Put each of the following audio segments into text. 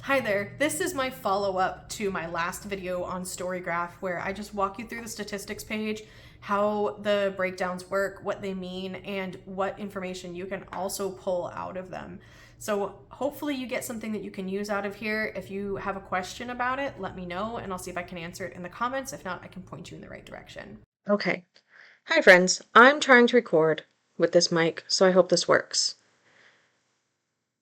Hi there, this is my follow-up to my last video on StoryGraph where I just walk you through the statistics page, how the breakdowns work, what they mean, and what information you can also pull out of them. So hopefully you get something that you can use out of here. If you have a question about it, let me know and I'll see if I can answer it in the comments. If not, I can point you in the right direction. Okay. Hi friends, I'm trying to record with this mic, so I hope this works.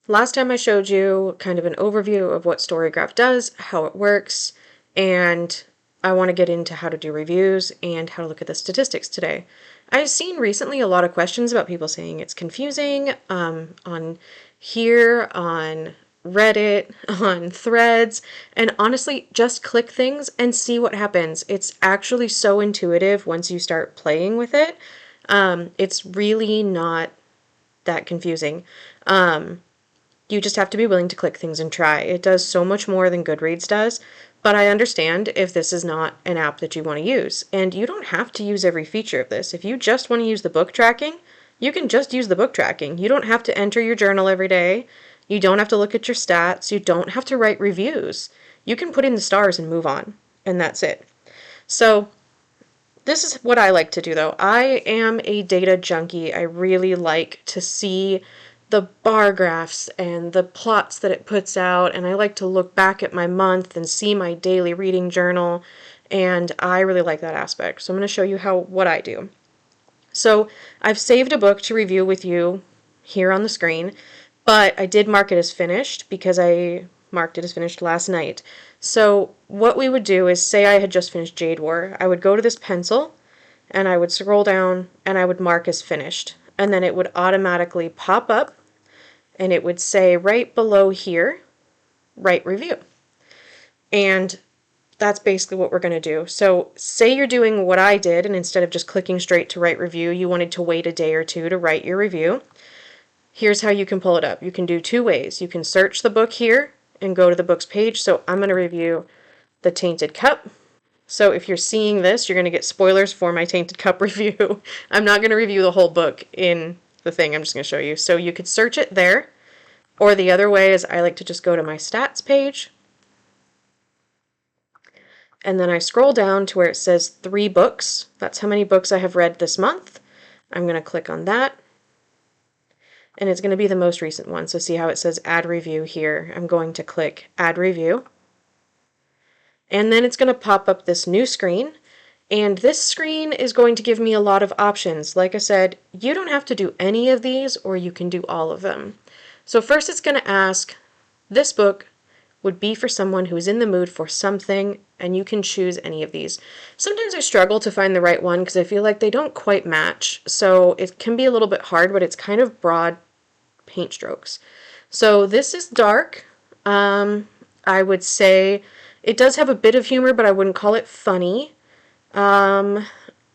Last time I showed you kind of an overview of what StoryGraph does, how it works, and I want to get into how to do reviews and how to look at the statistics today. I've seen recently a lot of questions about people saying it's confusing on here, on Reddit, on threads, and honestly, just click things and see what happens. It's actually so intuitive once you start playing with it. It's really not that confusing. You just have to be willing to click things and try. It does so much more than Goodreads does, but I understand if this is not an app that you want to use. And you don't have to use every feature of this. If you just want to use the book tracking, you can just use the book tracking. You don't have to enter your journal every day. You don't have to look at your stats. You don't have to write reviews. You can put in the stars and move on, and that's it. So this is what I like to do though. I am a data junkie. I really like to see the bar graphs and the plots that it puts out, and I like to look back at my month and see my daily reading journal, and I really like that aspect. So I'm going to show you what I do. So I've saved a book to review with you here on the screen, but I did mark it as finished because I marked it as finished last night. So what we would do is, say I had just finished Jade War, I would go to this pencil and I would scroll down and I would mark as finished. And then it would automatically pop up and it would say right below here, write review. And that's basically what we're going to do. So say you're doing what I did, and instead of just clicking straight to write review, you wanted to wait a day or two to write your review. Here's how you can pull it up. You can do two ways. You can search the book here and go to the books page. So I'm going to review The Tainted Cup. So if you're seeing this, you're going to get spoilers for my Tainted Cup review. I'm not going to review the whole book in the thing. I'm just going to show you. So you could search it there. Or the other way is I like to just go to my stats page. And then I scroll down to where it says 3 books. That's how many books I have read this month. I'm going to click on that. And it's going to be the most recent one. So see how it says add review here. I'm going to click add review. And then it's going to pop up this new screen. And this screen is going to give me a lot of options. Like I said, you don't have to do any of these, or you can do all of them. So first it's going to ask, this book would be for someone who is in the mood for something, and you can choose any of these. Sometimes I struggle to find the right one because I feel like they don't quite match, so it can be a little bit hard, but it's kind of broad paint strokes. So this is dark. I would say it does have a bit of humor, but I wouldn't call it funny.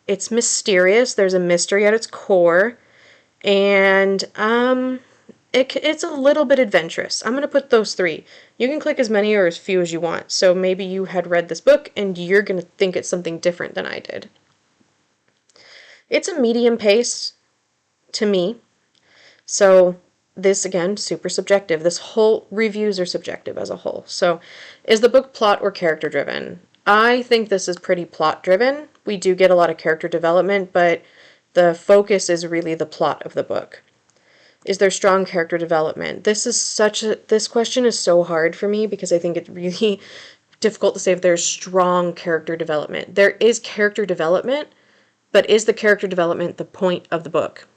It's mysterious. There's a mystery at its core, and it's a little bit adventurous. I'm going to put those 3. You can click as many or as few as you want. So maybe you had read this book and you're going to think it's something different than I did. It's a medium pace to me. So this, again, super subjective. This whole reviews are subjective as a whole. So is the book plot or character driven? I think this is pretty plot driven. We do get a lot of character development, but the focus is really the plot of the book. Is there strong character development? This question is so hard for me because I think it's really difficult to say if there's strong character development. There is character development, but is the character development the point of the book?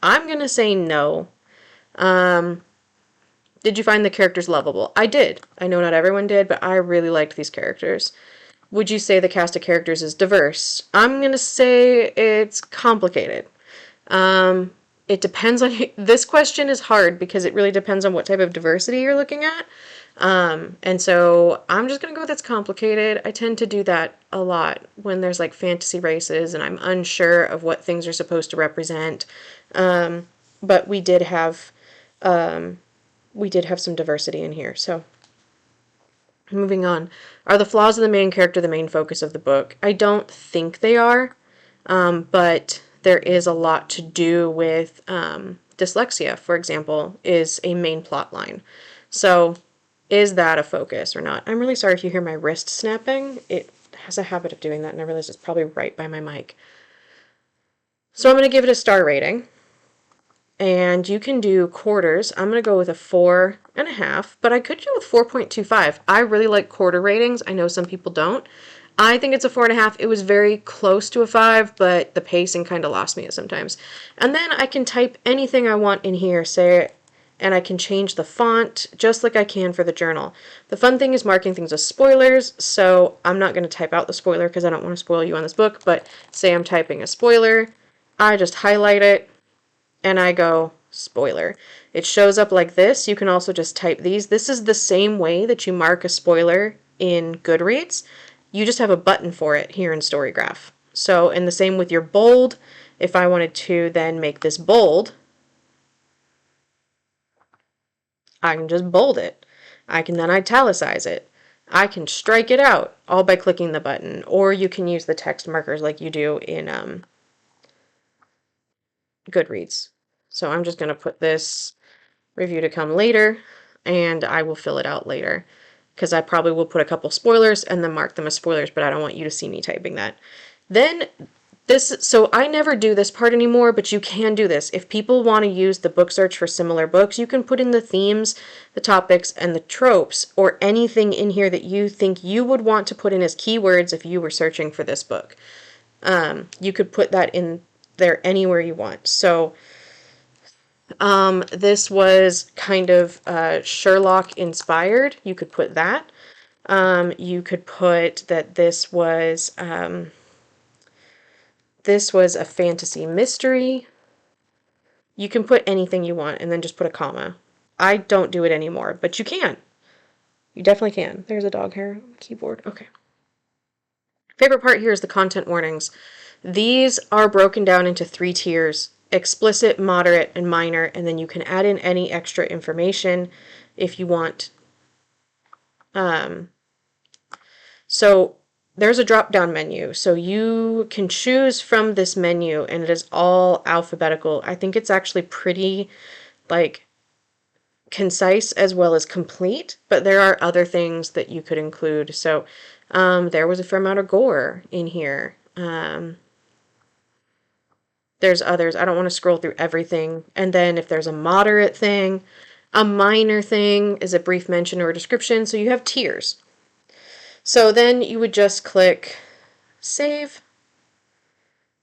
I'm going to say no. Did you find the characters lovable? I did. I know not everyone did, but I really liked these characters. Would you say the cast of characters is diverse? I'm going to say it's complicated. It depends on, this question is hard because it really depends on what type of diversity you're looking at. And so I'm just going to go with it's complicated. I tend to do that a lot when there's like fantasy races and I'm unsure of what things are supposed to represent. But we did have some diversity in here. So moving on. Are the flaws of the main character the main focus of the book? I don't think they are, but there is a lot to do with dyslexia, for example, is a main plot line. So Is that a focus or not? I'm really sorry if you hear my wrist snapping. It has a habit of doing that, and I realize it's probably right by my mic. So I'm going to give it a star rating. And you can do quarters. I'm going to go with a 4.5, but I could go with 4.25. I really like quarter ratings. I know some people don't. I think it's a 4.5. It was very close to a 5, but the pacing kind of lost me sometimes. And then I can type anything I want in here, say, and I can change the font just like I can for the journal. The fun thing is marking things as spoilers, so I'm not going to type out the spoiler because I don't want to spoil you on this book, but say I'm typing a spoiler, I just highlight it, and I go spoiler. It shows up like this. You can also just type these. This is the same way that you mark a spoiler in Goodreads. You just have a button for it here in StoryGraph. So, and the same with your bold. If I wanted to then make this bold, I can just bold it. I can then italicize it. I can strike it out all by clicking the button. Or you can use the text markers like you do in Goodreads. So I'm just going to put this review to come later, and I will fill it out later because I probably will put a couple spoilers and then mark them as spoilers, but I don't want you to see me typing that. Then so I never do this part anymore, but you can do this. If people want to use the book search for similar books, you can put in the themes, the topics, and the tropes, or anything in here that you think you would want to put in as keywords if you were searching for this book. You could put that in there anywhere you want. So this was kind of Sherlock inspired. You could put that. You could put that this was a fantasy mystery. You can put anything you want and then just put a comma. I don't do it anymore, but you can. You definitely can. There's a dog hair on the keyboard. Okay. Favorite part here is the content warnings. These are broken down into 3 tiers: explicit, moderate, and minor, and then you can add in any extra information if you want. So there's a drop-down menu, so you can choose from this menu, and it is all alphabetical. I think it's actually pretty, like, concise as well as complete, but there are other things that you could include. So there was a fair amount of gore in here. There's others. I don't want to scroll through everything. And then if there's a moderate thing, a minor thing is a brief mention or a description. So you have tiers. So then you would just click save,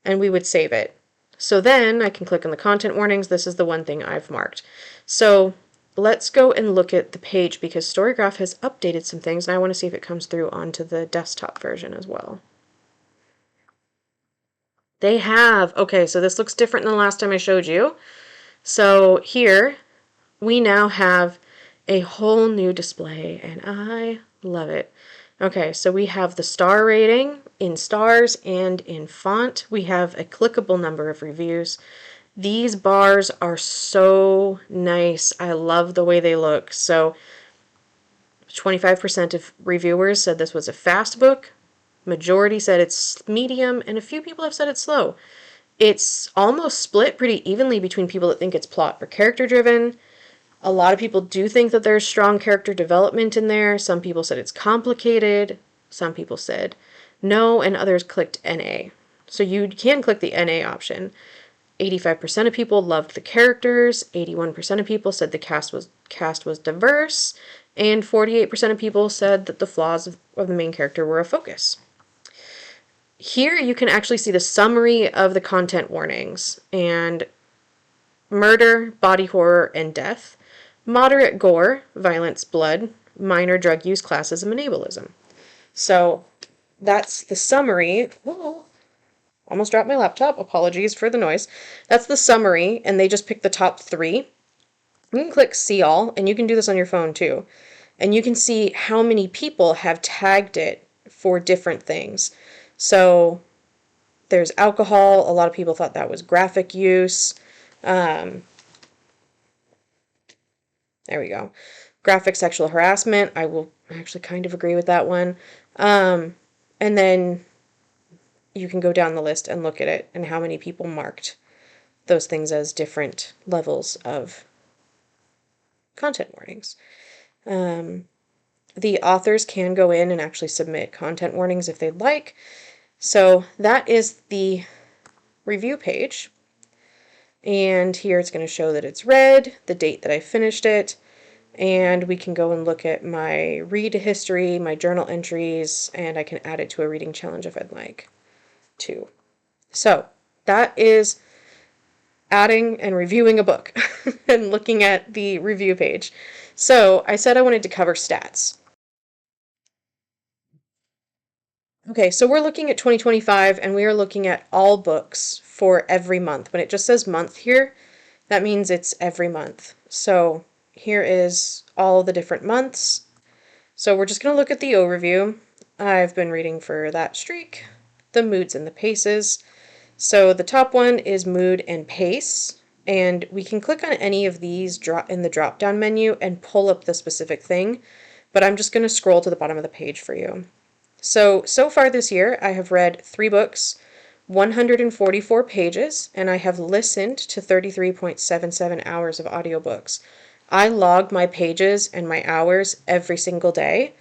and we would save it. So then I can click on the content warnings. This is the one thing I've marked. So let's go and look at the page because StoryGraph has updated some things, and I want to see if it comes through onto the desktop version as well. They have. Okay, so this looks different than the last time I showed you. So here we now have a whole new display, and I love it. Okay, so we have the star rating in stars and in font. We have a clickable number of reviews. These bars are so nice. I love the way they look. So 25% of reviewers said this was a fast book. Majority said it's medium, and a few people have said it's slow. It's almost split pretty evenly between people that think it's plot or character driven. A lot of people do think that there's strong character development in there. Some people said it's complicated. Some people said no, and others clicked NA. So you can click the NA option. 85% of people loved the characters. 81% of people said the cast was diverse. And 48% of people said that the flaws of the main character were a focus. Here you can actually see the summary of the content warnings. And murder, body horror, and death. Moderate gore, violence, blood. Minor drug use, classism, and ableism. So that's the summary. Whoa. Almost dropped my laptop. Apologies for the noise. That's the summary, and they just picked the top 3. You can click see all, and you can do this on your phone too. And you can see how many people have tagged it for different things. So there's alcohol. A lot of people thought that was graphic use. There we go. Graphic sexual harassment. I will actually kind of agree with that one. And then you can go down the list and look at it and how many people marked those things as different levels of content warnings. The authors can go in and actually submit content warnings if they'd like. So that is the review page. And here it's going to show that it's read, the date that I finished it, and we can go and look at my read history, my journal entries, and I can add it to a reading challenge if I'd like to. So that is adding and reviewing a book and looking at the review page. So I said I wanted to cover stats. Okay, so we're looking at 2025 and we are looking at all books for every month. When it just says month here, that means it's every month. So here is all the different months. So we're just going to look at the overview. I've been reading for that streak, the moods and the paces. So the top one is mood and pace, and we can click on any of these in the drop down menu and pull up the specific thing, but I'm just going to scroll to the bottom of the page for you. So far this year, I have read 3 books, 144 pages, and I have listened to 33.77 hours of audiobooks. I log my pages and my hours every single day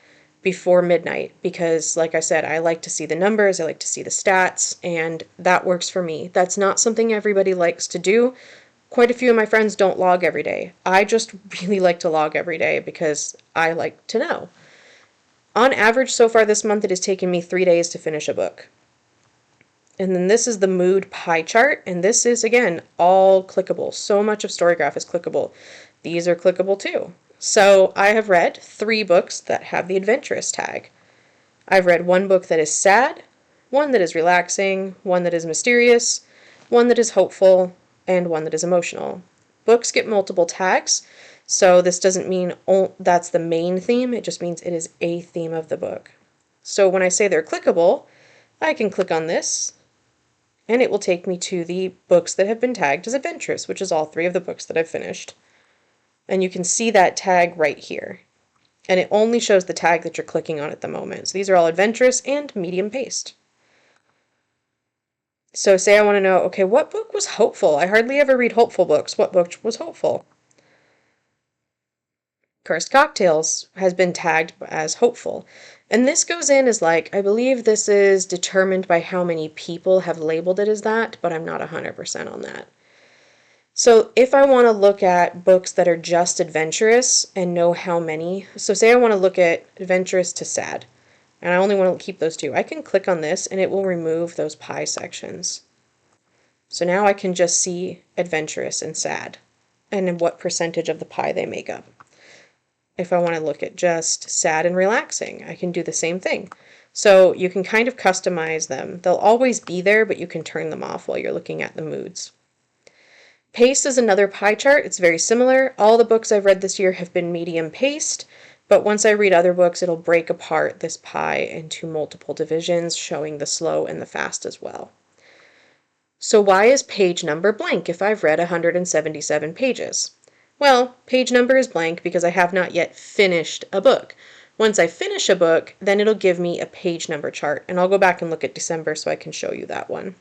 before midnight because, like I said, I like to see the numbers, I like to see the stats, and that works for me. That's not something everybody likes to do. Quite a few of my friends don't log every day. I just really like to log every day because I like to know. On average, so far this month, it has taken me 3 days to finish a book. And then this is the mood pie chart, and this is, again, all clickable. So much of StoryGraph is clickable. These are clickable too. So I have read 3 books that have the adventurous tag. I've read 1 book that is sad, 1 that is relaxing, 1 that is mysterious, 1 that is hopeful, and 1 that is emotional. Books get multiple tags, so this doesn't mean that's the main theme, it just means it is a theme of the book. So when I say they're clickable, I can click on this, and it will take me to the books that have been tagged as adventurous, which is all 3 of the books that I've finished. And you can see that tag right here. And it only shows the tag that you're clicking on at the moment. So these are all adventurous and medium paced. So say I want to know, okay, what book was hopeful? I hardly ever read hopeful books. What book was hopeful? Cursed Cocktails has been tagged as hopeful. And this goes in as like, I believe this is determined by how many people have labeled it as that, but I'm not 100% on that. So if I want to look at books that are just adventurous and know how many, so say I want to look at adventurous to sad, and I only want to keep those 2, I can click on this and it will remove those pie sections. So now I can just see adventurous and sad and what percentage of the pie they make up. If I want to look at just sad and relaxing, I can do the same thing. So you can kind of customize them. They'll always be there, but you can turn them off while you're looking at the moods. Pace is another pie chart. It's very similar. All the books I've read this year have been medium paced, but once I read other books, it'll break apart this pie into multiple divisions, showing the slow and the fast as well. So why is page number blank if I've read 177 pages? Well, page number is blank because I have not yet finished a book. Once I finish a book, then it'll give me a page number chart, and I'll go back and look at December so I can show you that one.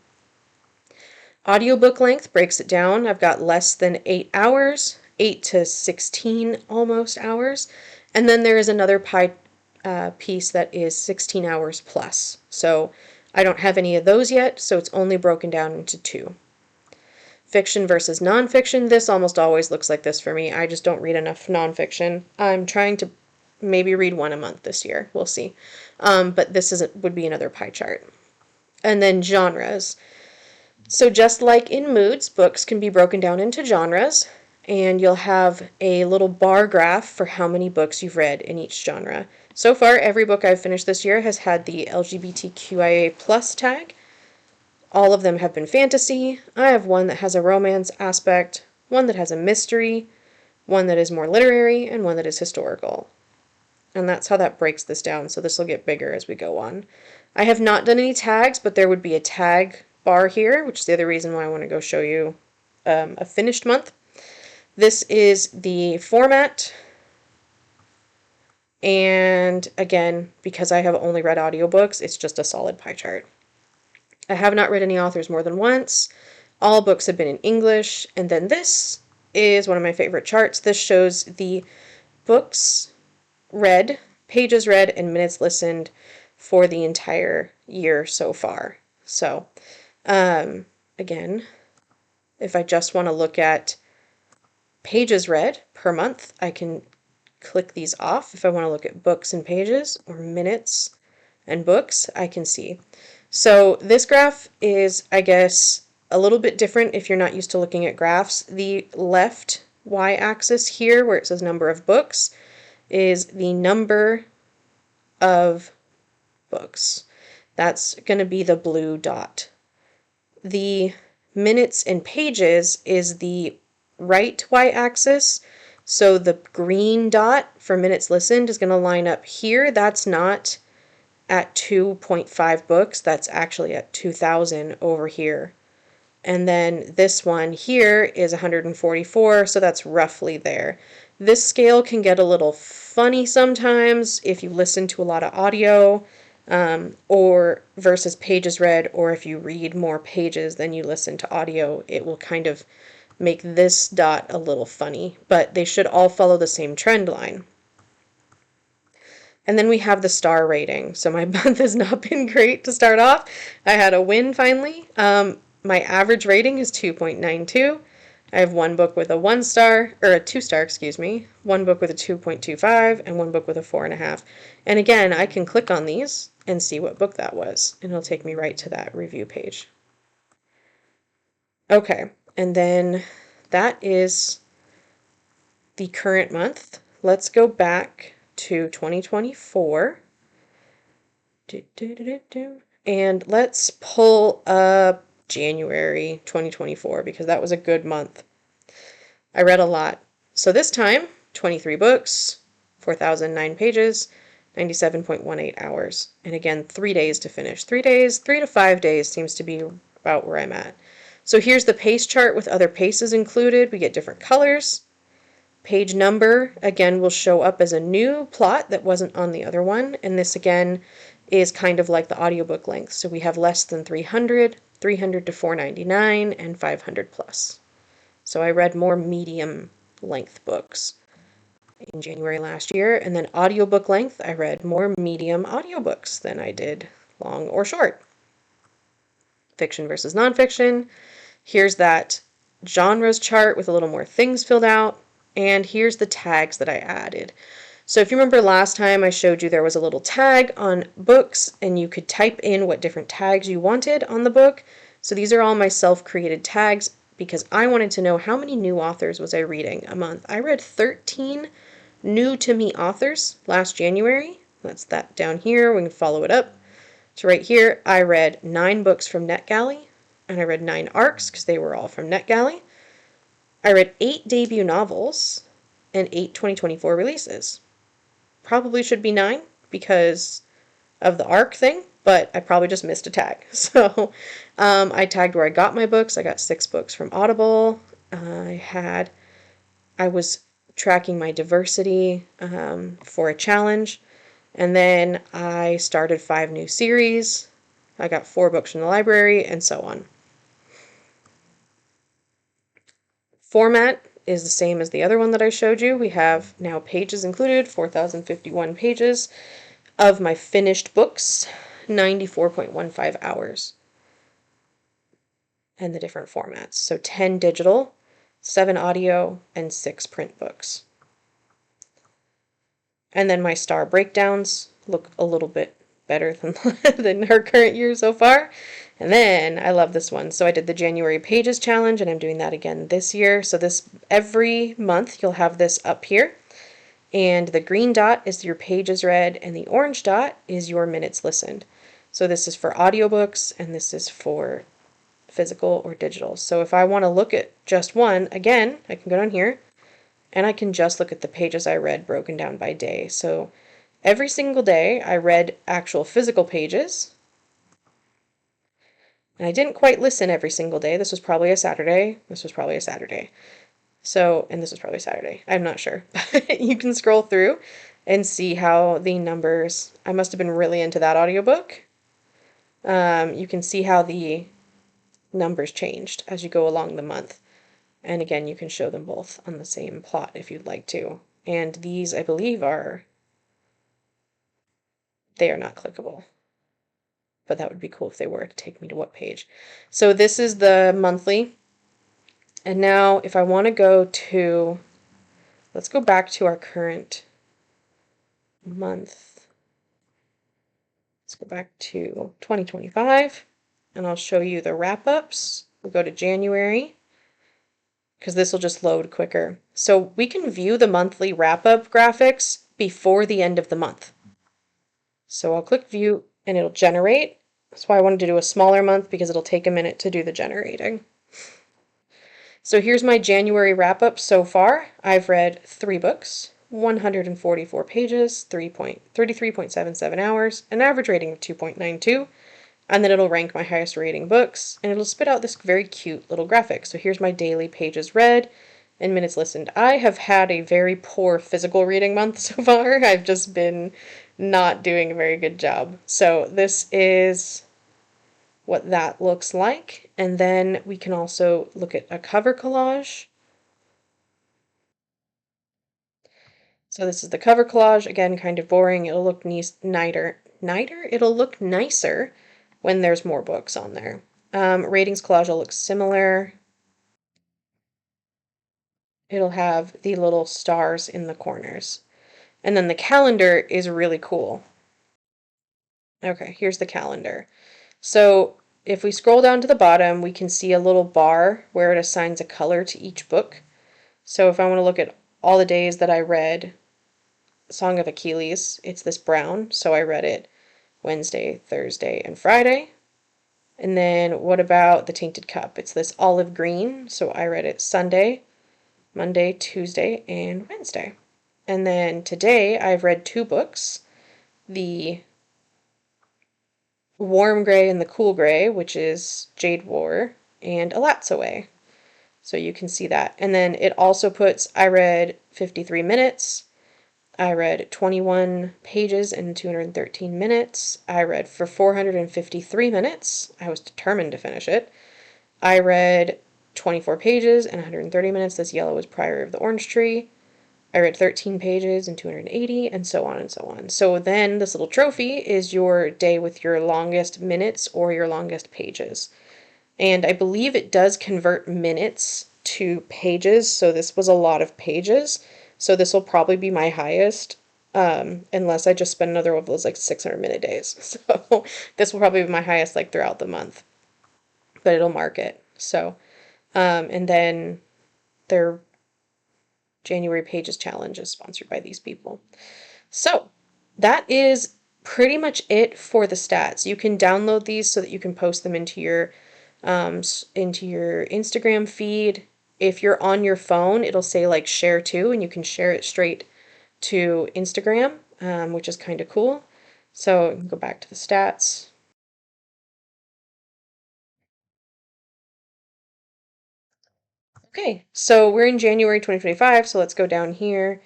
Audiobook length breaks it down. I've got less than 8 hours, 8 to 16 almost hours. And then there is another pie piece that is 16 hours plus. So I don't have any of those yet, so it's only broken down into 2. Fiction versus nonfiction. This almost always looks like this for me. I just don't read enough nonfiction. I'm trying to maybe read 1 a month this year. We'll see. But this would be another pie chart. And then genres. So just like in moods, books can be broken down into genres, and you'll have a little bar graph for how many books you've read in each genre. So far, every book I've finished this year has had the LGBTQIA plus tag. All of them have been fantasy. I have one that has a romance aspect, one that has a mystery, one that is more literary, and one that is historical. And that's how that breaks this down, so this will get bigger as we go on. I have not done any tags, but there would be a tag bar here, which is the other reason why I want to go show you a finished month. This is the format, and again, because I have only read audiobooks, it's just a solid pie chart. I have not read any authors more than once. All books have been in English, and then this is one of my favorite charts. This shows the books read pages read and minutes listened for the entire year so far. So, again, if I just want to look at pages read per month, I can click these off. If I want to look at books and pages or minutes and books, I can see. So this graph is, I guess, a little bit different if you're not used to looking at graphs. The left y-axis here, where it says number of books, is the number of books. That's going to be the blue dot. The minutes and pages is the right y-axis. So the green dot for minutes listened is going to line up here. That's not at 2.5 books. That's actually at 2,000 over here. And then this one here is 144, so that's roughly there. This scale can get a little funny sometimes if you listen to a lot of audio, or versus pages read, or if you read more pages than you listen to audio, it will kind of make this dot a little funny, but they should all follow the same trend line. And then we have the star rating. So my month has not been great to start off. I had a win finally. My average rating is 2.92. I have one book with a 1 star, or a 2 star, excuse me, one book with a 2.25, and one book with a 4.5. And again, I can click on these and see what book that was, and it'll take me right to that review page. Okay, and then that is the current month. Let's go back to 2024. And let's pull up January 2024 because that was a good month. I read a lot. So this time, 23 books, 4,009 pages, 97.18 hours. And again, 3 days to finish. 3 days, 3 to 5 days seems to be about where I'm at. So here's the pace chart with other paces included. We get different colors. Page number, again, will show up as a new plot that wasn't on the other one. And this, again, is kind of like the audiobook length. So we have less than 300, 300 to 499, and 500 plus. So I read more medium length books in January last year. And then audiobook length, I read more medium audiobooks than I did long or short. Fiction versus nonfiction. Here's that genres chart with a little more things filled out. And here's the tags that I added. So if you remember last time I showed you there was a little tag on books and you could type in what different tags you wanted on the book. So these are all my self-created tags because I wanted to know how many new authors was I reading a month. I read 13 new to me authors last January. That's that down here. We can follow it up. So right here, I read 9 books from NetGalley and I read 9 ARCs because they were all from NetGalley. I read 8 debut novels and 8 2024 releases. Probably should be 9 because of the ARC thing, but I probably just missed a tag. So I tagged where I got my books. I got 6 books from Audible. I was tracking my diversity for a challenge, and then I started 5 new series. I got 4 books from the library, and so on. Format is the same as the other one that I showed you. We have now pages included, 4,051 pages of my finished books, 94.15 hours. And the different formats. So 10 digital, 7 audio, and 6 print books. And then my star breakdowns look a little bit better than her current year so far. And then I love this one. So I did the January Pages Challenge, and I'm doing that again this year. So this every month you'll have this up here. And the green dot is your pages read, and the orange dot is your minutes listened. So this is for audiobooks, and this is for physical or digital. So if I want to look at just one, again, I can go down here, and I can just look at the pages I read broken down by day. So every single day I read actual physical pages. And I didn't quite listen every single day. This was probably a Saturday. This was probably a Saturday. So, and this was probably Saturday. I'm not sure. But you can scroll through and see how the numbers, I must have been really into that audiobook. You can see how the numbers changed as you go along the month. And again, you can show them both on the same plot if you'd like to. And these, I believe, are They are not clickable, but that would be cool if they were to take me to what page. So this is the monthly. And now if I want to go to, let's go back to our current month. Let's go back to 2025 and I'll show you the wrap-ups. We'll go to January because this will just load quicker. So we can view the monthly wrap-up graphics before the end of the month. So I'll click view and it'll generate. That's why I wanted to do a smaller month, because it'll take a minute to do the generating. So here's my January wrap-up so far. I've read 3 books, 144 pages, 33.77 hours, an average rating of 2.92, and then it'll rank my highest rating books, and it'll spit out this very cute little graphic. So here's my daily pages read and minutes listened. I have had a very poor physical reading month so far. I've just been not doing a very good job. So this is what that looks like. And then we can also look at a cover collage. So this is the cover collage. Again, kind of boring. It'll look It'll look nicer when there's more books on there. Ratings collage will look similar. It'll have the little stars in the corners. And then the calendar is really cool. Okay, here's the calendar. So if we scroll down to the bottom, we can see a little bar where it assigns a color to each book. So if I want to look at all the days that I read Song of Achilles, it's this brown, so I read it Wednesday, Thursday, and Friday. And then what about the Tainted Cup? It's this olive green, so I read it Sunday, Monday, Tuesday, and Wednesday. And then today I've read 2 books, the warm gray and the cool gray, which is Jade War, and Alatsaway. So you can see that. And then it also puts, I read 53 minutes, I read 21 pages in 213 minutes, I read for 453 minutes, I was determined to finish it, I read 24 pages in 130 minutes, this yellow was Priory of the Orange Tree, I read 13 pages in 280, and so on and so on. So then this little trophy is your day with your longest minutes or your longest pages. And I believe it does convert minutes to pages, so this was a lot of pages. So this will probably be my highest, unless I just spend another one of those like 600-minute days. So this will probably be my highest like throughout the month. But it'll mark it. So, and then their January Pages Challenge is sponsored by these people. So that is pretty much it for the stats. You can download these so that you can post them into your Instagram feed. If you're on your phone, it'll say like share to, and you can share it straight to Instagram, which is kind of cool. So go back to the stats. Okay, so we're in January 2025, so let's go down here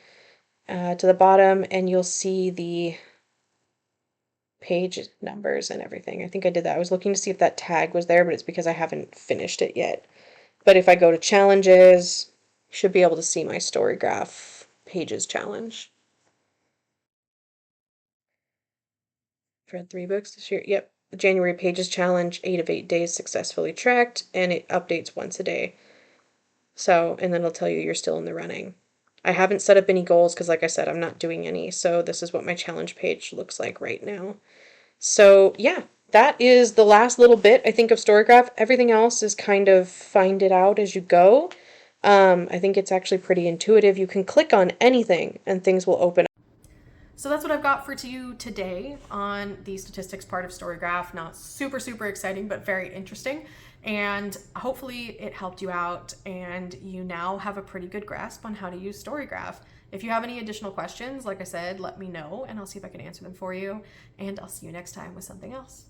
to the bottom, and you'll see the page numbers and everything. I think I did that. I was looking to see if that tag was there, but it's because I haven't finished it yet. But if I go to challenges, you should be able to see my StoryGraph Pages Challenge. I've read 3 books this year. Yep. The January Pages Challenge, 8 of 8 days successfully tracked, and it updates once a day. So, and then it'll tell you you're still in the running. I haven't set up any goals because, like I said, I'm not doing any. So this is what my challenge page looks like right now. So yeah, that is the last little bit, I think, of StoryGraph. Everything else is kind of find it out as you go. I think it's actually pretty intuitive. You can click on anything and things will open up. So that's what I've got for you today on the statistics part of StoryGraph. Not super, super exciting, but very interesting. And hopefully it helped you out and you now have a pretty good grasp on how to use StoryGraph. If you have any additional questions, like I said, let me know and I'll see if I can answer them for you. And I'll see you next time with something else.